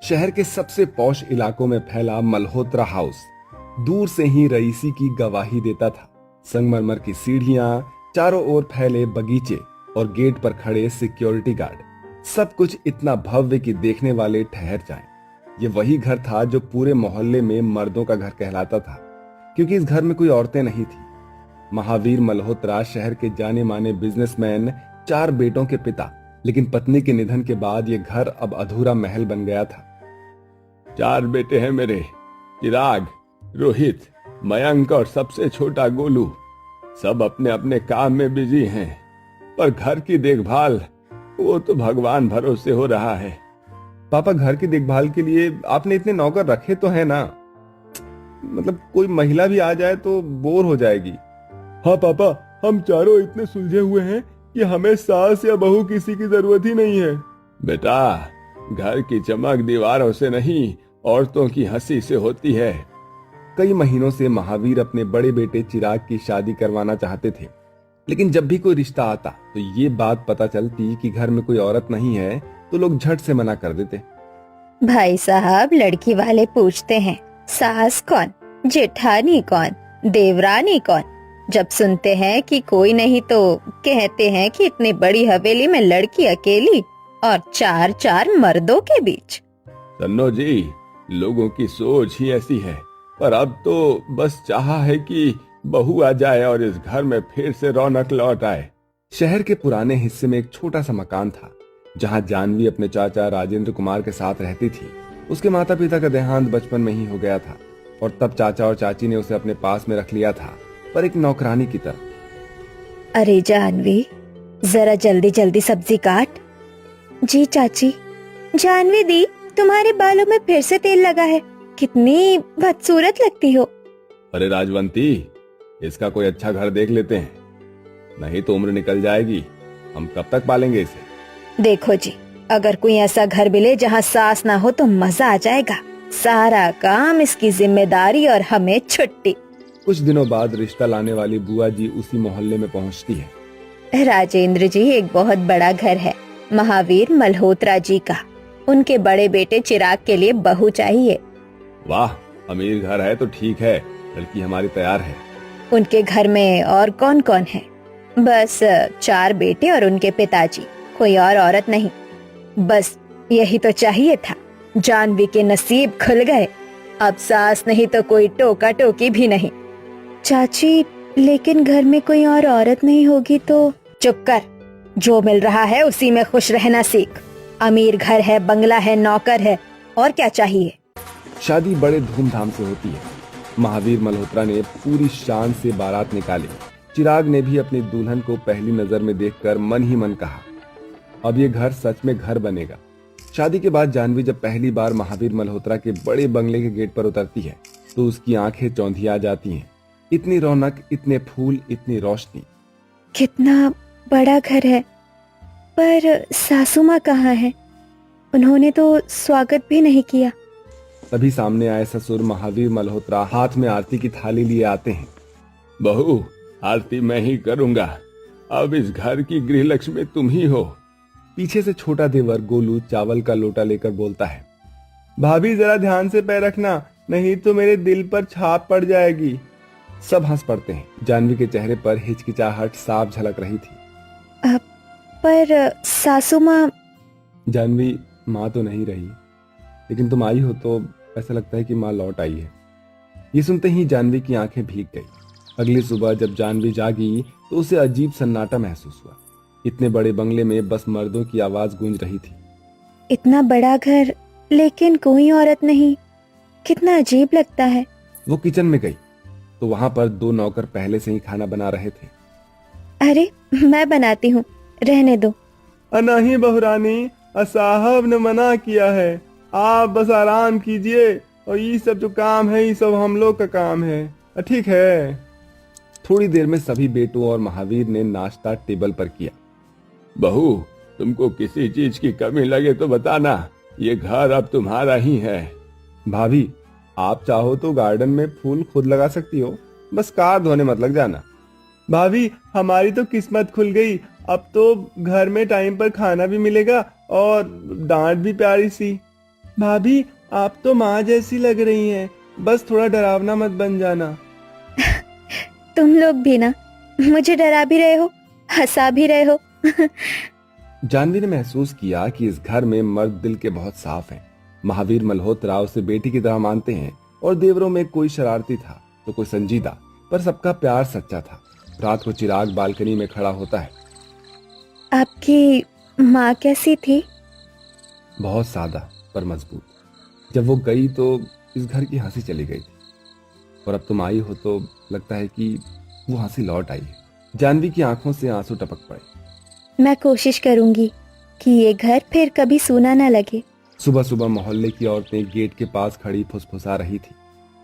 शहर के सबसे पॉश इलाकों में फैला मल्होत्रा हाउस दूर से ही रईसी की गवाही देता था। संगमरमर की सीढ़ियां, चारों ओर फैले बगीचे और गेट पर खड़े सिक्योरिटी गार्ड, सब कुछ इतना भव्य कि देखने वाले ठहर जाएं। ये वही घर था जो पूरे मोहल्ले में मर्दों का घर कहलाता था, क्योंकि इस घर में कोई औरतें नहीं थी। महावीर मल्होत्रा शहर के जाने माने बिजनेसमैन, 4 बेटों के पिता, लेकिन पत्नी के निधन के बाद यह घर अब अधूरा महल बन गया था। 4 बेटे हैं मेरे, चिराग, रोहित, मयंक और सबसे छोटा गोलू। सब अपने अपने काम में बिजी हैं, पर घर की देखभाल वो तो भगवान भरोसे हो रहा है। पापा, घर की देखभाल के लिए आपने इतने नौकर रखे तो है ना? मतलब कोई महिला भी आ जाए तो बोर हो जाएगी। हाँ पापा, हम चारों इतने सुलझे हुए हैं कि हमें सास या बहू किसी की जरूरत ही नहीं है। बेटा, घर की चमक दीवारों से नहीं, औरतों की हंसी से होती है। कई महीनों से महावीर अपने बड़े बेटे चिराग की शादी करवाना चाहते थे, लेकिन जब भी कोई रिश्ता आता तो ये बात पता चलती कि घर में कोई औरत नहीं है तो लोग झट से मना कर देते। भाई साहब, लड़की वाले पूछते हैं सास कौन, जेठानी कौन, देवरानी कौन। जब सुनते हैं कि कोई नहीं तो कहते हैं कि इतनी बड़ी हवेली में लड़की अकेली और 4 मर्दों के बीच। सन्नो जी, लोगों की सोच ही ऐसी है, पर अब तो बस चाहा है कि बहू आ जाए और इस घर में फिर से रौनक लौट आए। शहर के पुराने हिस्से में एक छोटा सा मकान था, जहां जानवी अपने चाचा राजेंद्र कुमार के साथ रहती थी। उसके माता पिता का देहांत बचपन में ही हो गया था और तब चाचा और चाची ने उसे अपने पास में रख लिया था, पर एक नौकरानी की तरह। अरे जानवी, जरा जल्दी जल्दी सब्जी काट। जी चाची। जानवी दी, तुम्हारे बालों में फिर से तेल लगा है, कितनी बदसूरत लगती हो। अरे राजवंती, इसका कोई अच्छा घर देख लेते हैं, नहीं तो उम्र निकल जाएगी। हम कब तक पालेंगे इसे? देखो जी, अगर कोई ऐसा घर मिले जहाँ सास ना हो तो मजा आ जाएगा। सारा काम इसकी जिम्मेदारी और हमें छुट्टी। कुछ दिनों बाद रिश्ता लाने वाली बुआ जी उसी मोहल्ले में पहुंचती है। राजेंद्र जी, एक बहुत बड़ा घर है महावीर मल्होत्रा जी का। उनके बड़े बेटे चिराग के लिए बहू चाहिए। वाह, अमीर घर है तो ठीक है, लड़की हमारी तैयार है। उनके घर में और कौन कौन है? बस 4 बेटे और उनके पिताजी, कोई और औरत नहीं। बस यही तो चाहिए था। जानवी के नसीब खुल गए, अब सास नहीं तो कोई टोका टोकी भी नहीं। चाची, लेकिन घर में कोई और औरत नहीं होगी तो? चुप कर, जो मिल रहा है उसी में खुश रहना सीख। अमीर घर है, बंगला है, नौकर है, और क्या चाहिए? शादी बड़े धूमधाम से होती है। महावीर मल्होत्रा ने पूरी शान से बारात निकाली। चिराग ने भी अपनी दुल्हन को पहली नजर में देखकर मन ही मन कहा, अब ये घर सच में घर बनेगा। शादी के बाद जानवी जब पहली बार महावीर मल्होत्रा के बड़े बंगले के गेट पर उतरती है तो उसकी आंखें चौंधिया जाती हैं। इतनी रौनक, इतने फूल, इतनी रोशनी। कितना बड़ा घर है, पर सासू माँ कहाँ है? उन्होंने तो स्वागत भी नहीं किया। तभी सामने आए ससुर महावीर मल्होत्रा हाथ में आरती की थाली लिए आते हैं। बहू, आरती मैं ही करूंगा, अब इस घर की गृहलक्ष्मी तुम ही हो। पीछे से छोटा देवर गोलू चावल का लोटा लेकर बोलता है, भाभी जरा ध्यान से पैर रखना, नहीं तो मेरे दिल पर छाप पड़ जाएगी। सब हंस पड़ते हैं। जानवी के चेहरे पर हिचकिचाहट साफ झलक रही थी। पर सासू माँ? जानवी, माँ तो नहीं रही, लेकिन तुम आई हो तो ऐसा लगता है कि माँ लौट आई है। ये सुनते ही जानवी की आंखें भीग गई। अगली सुबह जब जानवी जागी तो उसे अजीब सन्नाटा महसूस हुआ। इतने बड़े बंगले में बस मर्दों की आवाज गूंज रही थी। इतना बड़ा घर, लेकिन कोई औरत नहीं, कितना अजीब लगता है। वो किचन में गई तो वहां पर 2 नौकर पहले से ही खाना बना रहे थे। अरे, मैं बनाती हूँ, रहने दो। नहीं बहुरानी, साहब ने मना किया है, आप बस आराम कीजिए, और ये सब जो काम है ये सब हम लोग का काम है, ठीक है। थोड़ी देर में सभी बेटों और महावीर ने नाश्ता टेबल पर किया। बहू, तुमको किसी चीज की कमी लगे तो बताना, ये घर अब तुम्हारा ही है। भाभी, आप चाहो तो गार्डन में फूल खुद लगा सकती हो, बस कार धोने मत लग जाना। भाभी, हमारी तो किस्मत खुल गई, अब तो घर में टाइम पर खाना भी मिलेगा और डांट भी प्यारी सी। भाभी आप तो माँ जैसी लग रही हैं, बस थोड़ा डरावना मत बन जाना। तुम लोग भी ना मुझे डरा भी रहे हो, हंसा भी रहे हो। जानवी ने महसूस किया कि इस घर में मर्द दिल के बहुत साफ हैं। महावीर मल्होत्रा उसे बेटी की तरह मानते हैं और देवरों में कोई शरारती था तो कोई संजीदा, पर सबका प्यार सच्चा था। रात को चिराग बालकनी में खड़ा होता है। आपकी माँ कैसी थी? बहुत सादा पर मजबूत। जब वो गई तो इस घर की हंसी चली गई थी, और अब तुम आई हो तो लगता है कि वो हंसी लौट आई है। जानवी की आंखों से आंसू टपक पड़े। मैं कोशिश करूंगी कि ये घर फिर कभी सूना ना लगे। सुबह सुबह मोहल्ले की औरतें गेट के पास खड़ी फुसफुसा रही थी।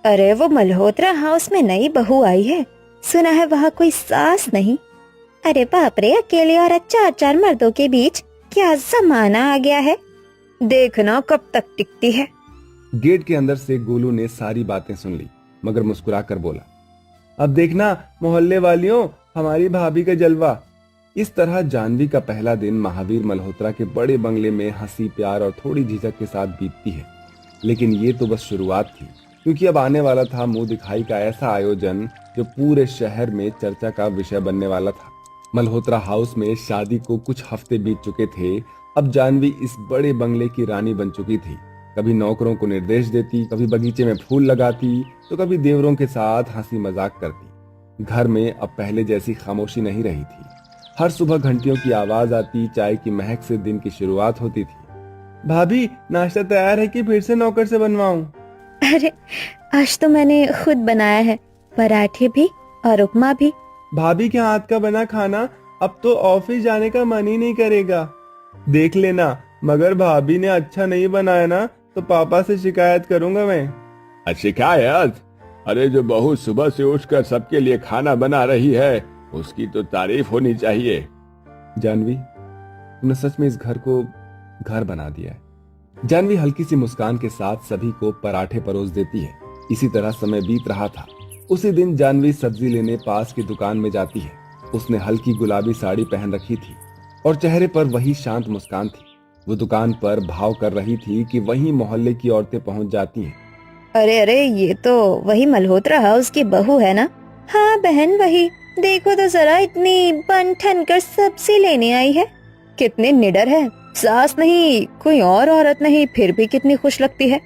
अरे वो मल्होत्रा हाउस में नई बहू आई है, सुना है वहाँ कोई सास नहीं। अरे बाप रे, अकेले और 4 मर्दों के बीच क्या जमाना आ गया है, देखना कब तक टिकती है। गेट के अंदर से गोलू ने सारी बातें सुन ली, मगर मुस्कुरा कर बोला, अब देखना मोहल्ले वालियों, हमारी भाभी का जलवा। इस तरह जानवी का पहला दिन महावीर मल्होत्रा के बड़े बंगले में हंसी प्यार और थोड़ी झिझक के साथ बीतती है। लेकिन ये तो बस शुरुआत थी, क्योंकि अब आने वाला था मुंह दिखाई का ऐसा आयोजन जो पूरे शहर में चर्चा का विषय बनने वाला था। मल्होत्रा हाउस में शादी को कुछ हफ्ते बीत चुके थे। अब जानवी इस बड़े बंगले की रानी बन चुकी थी। कभी नौकरों को निर्देश देती, कभी बगीचे में फूल लगाती, तो कभी देवरों के साथ हंसी मजाक करती। घर में अब पहले जैसी खामोशी नहीं रही थी। हर सुबह घंटियों की आवाज आती, चाय की महक से दिन की शुरुआत होती थी। भाभी नाश्ता तैयार है कि फिर से नौकर से बनवाऊं? अरे आज तो मैंने खुद बनाया है, पराठे भी और उपमा भी। भाभी के हाथ का बना खाना अब तो ऑफिस जाने का मन ही नहीं करेगा। देख लेना, मगर भाभी ने अच्छा नहीं बनाया ना तो पापा से शिकायत करूंगा मैं। शिकायत? अरे जो बहू सुबह से उठकर सबके लिए खाना बना रही है उसकी तो तारीफ होनी चाहिए। जानवी, तुमने सच में इस घर को घर बना दिया है। जानवी हल्की सी मुस्कान के साथ सभी को पराठे परोस देती है। इसी तरह समय बीत रहा था। उसी दिन जानवी सब्जी लेने पास की दुकान में जाती है। उसने हल्की गुलाबी साड़ी पहन रखी थी और चेहरे पर वही शांत मुस्कान थी। वो दुकान पर भाव कर रही थी कि वहीं मोहल्ले की औरतें पहुंच जाती हैं। अरे अरे, ये तो वही मल्होत्रा हाउस की बहू है ना? हाँ बहन वही, देखो तो जरा, इतनी बन ठन कर सब्जी लेने आई है। कितने निडर है, सास नहीं कोई और औरत नहीं, फिर भी कितनी खुश लगती है।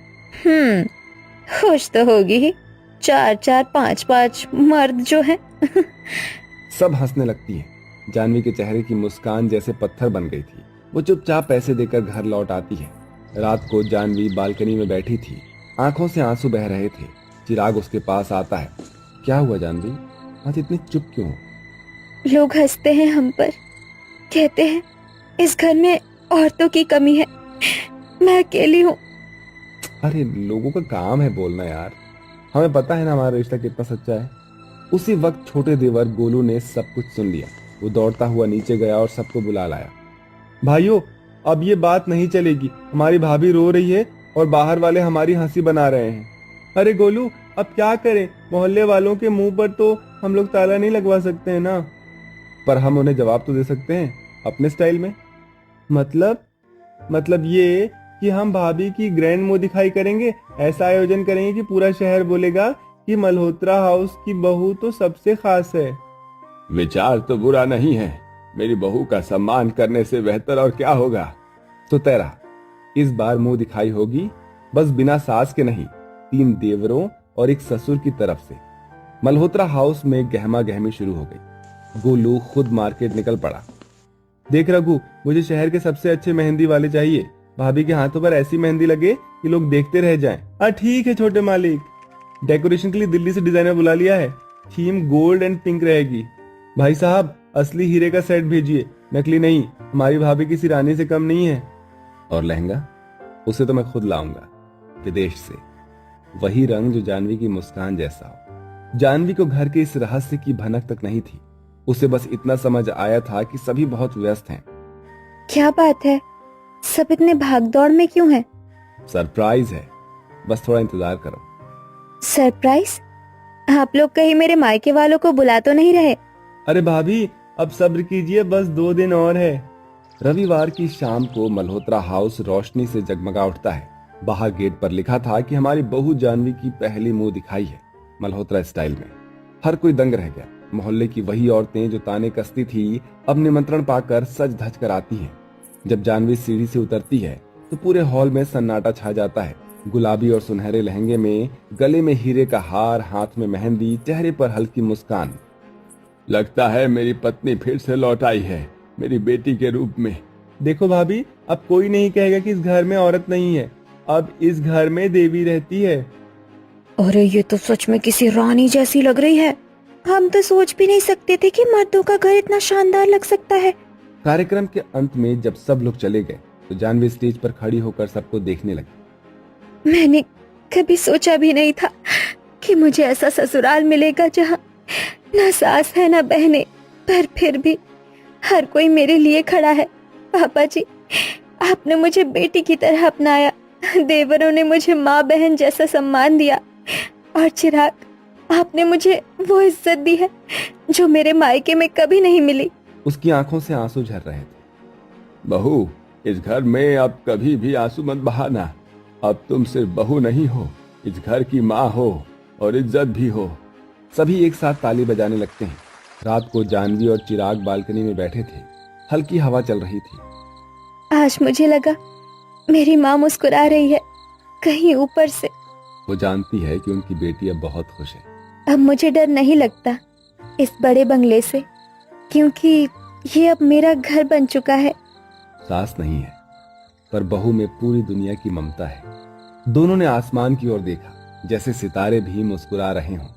खुश तो होगी ही, 4 5 मर्द जो है। सब हंसने लगती है। जानवी के चेहरे की मुस्कान जैसे पत्थर बन गई थी। वो चुपचाप पैसे देकर घर लौट आती है। रात को जानवी बालकनी में बैठी थी, आंखों से आंसू बह रहे थे। चिराग उसके पास आता है। क्या हुआ जानवी, आज इतनी चुप क्यों? लोग हंसते हैं हम पर, कहते हैं इस घर में औरतों की कमी है, मैं अकेली हूँ। अरे लोगों का काम है बोलना यार, हमें पता है ना हमारा रिश्ता कितना सच्चा है। उसी वक्त छोटे देवर गोलू ने सब कुछ सुन लिया। वो दौड़ता हुआ नीचे गया और सबको बुला लाया। भाइयों, अब ये बात नहीं चलेगी, हमारी भाभी रो रही है और बाहर वाले हमारी हंसी बना रहे हैं। अरे गोलू, अब क्या करें, मोहल्ले वालों के मुंह पर तो हम लोग ताला नहीं लगवा सकते हैं ना, पर हम उन्हें जवाब तो दे सकते हैं अपने स्टाइल में। मतलब ये कि हम भाभी की ग्रैंड मुंह दिखाई करेंगे। ऐसा आयोजन करेंगे कि पूरा शहर बोलेगा कि मल्होत्रा हाउस की बहू तो सबसे खास है। विचार तो बुरा नहीं है, मेरी बहू का सम्मान करने से बेहतर और क्या होगा। तो तेरा इस बार मुंह दिखाई होगी, बस बिना सास के नहीं, 3 देवरों और एक ससुर की तरफ से। मल्होत्रा हाउस में गहमा गहमी शुरू हो गई। गोलू खुद मार्केट निकल पड़ा। देख रघु, मुझे शहर के सबसे अच्छे मेहंदी वाले चाहिए। भाभी के हाथों पर ऐसी मेहंदी लगे कि लोग देखते रह जाएं। ठीक है छोटे मालिक, डेकोरेशन के लिए दिल्ली से डिजाइनर बुला लिया है। थीम गोल्ड एंड पिंक रहेगी। भाई साहब, असली हीरे का सेट भेजिए, नकली नहीं। हमारी भाभी किसी रानी से कम नहीं है। और लहंगा, उसे तो मैं खुद लाऊंगा विदेश से, वही रंग जो जानवी की मुस्कान जैसा हो। जानवी को घर के इस रहस्य की भनक तक नहीं थी। उसे बस इतना समझ आया था कि सभी बहुत व्यस्त हैं। क्या बात है, सब इतने भागदौड़ में क्यों हैं? सरप्राइज है, बस थोड़ा इंतजार करो। सरप्राइज? आप लोग कहीं मेरे मायके वालों को बुला तो नहीं रहे? अरे भाभी, अब सब्र कीजिए, बस 2 दिन और है। रविवार की शाम को मल्होत्रा हाउस रोशनी से जगमगा उठता है। बाहर गेट पर लिखा था कि हमारी बहू जानवी की पहली मुंह दिखाई है, मल्होत्रा स्टाइल में। हर कोई दंग रह गया। मोहल्ले की वही औरतें जो ताने कसती थी अब निमंत्रण पाकर सज धज कर आती हैं। जब जानवी सीढ़ी से उतरती है तो पूरे हॉल में सन्नाटा छा जाता है। गुलाबी और सुनहरे लहंगे में, गले में हीरे का हार, हाथ में मेहंदी, चेहरे पर हल्की मुस्कान। लगता है मेरी पत्नी फिर से लौट आई है, मेरी बेटी के रूप में। देखो भाभी, अब कोई नहीं कहेगा कि इस घर में औरत नहीं है, अब इस घर में देवी रहती है। अरे ये तो सच में किसी रानी जैसी लग रही है। हम तो सोच भी नहीं सकते थे कि मर्दों का घर इतना शानदार लग सकता है। कार्यक्रम के अंत में जब सब लोग चले गए तो जानवी स्टेज पर खड़ी होकर सबको देखने लगी। मैंने कभी सोचा भी नहीं था कि मुझे ऐसा ससुराल मिलेगा जहाँ ना सास है ना बहनें, पर फिर भी हर कोई मेरे लिए खड़ा है। पापा जी, आपने मुझे बेटी की तरह अपनाया, देवरों ने मुझे माँ बहन जैसा सम्मान दिया, और चिराग, आपने मुझे वो इज्जत दी है जो मेरे मायके में कभी नहीं मिली। उसकी आंखों से आंसू झर रहे थे। बहू, इस घर में अब कभी भी आंसू मत बहाना। अब तुम सिर्फ बहू नहीं हो, इस घर की माँ हो और इज्जत भी हो। सभी एक साथ ताली बजाने लगते हैं। रात को जानवी और चिराग बालकनी में बैठे थे। हल्की हवा चल रही थी। आज मुझे लगा मेरी माँ मुस्कुरा रही है, कहीं ऊपर से। वो जानती है कि उनकी बेटी अब बहुत खुश है। अब मुझे डर नहीं लगता इस बड़े बंगले से, क्योंकि ये अब मेरा घर बन चुका है। सास नहीं है, पर बहू में पूरी दुनिया की ममता है। दोनों ने आसमान की ओर देखा, जैसे सितारे भी मुस्कुरा रहे हों।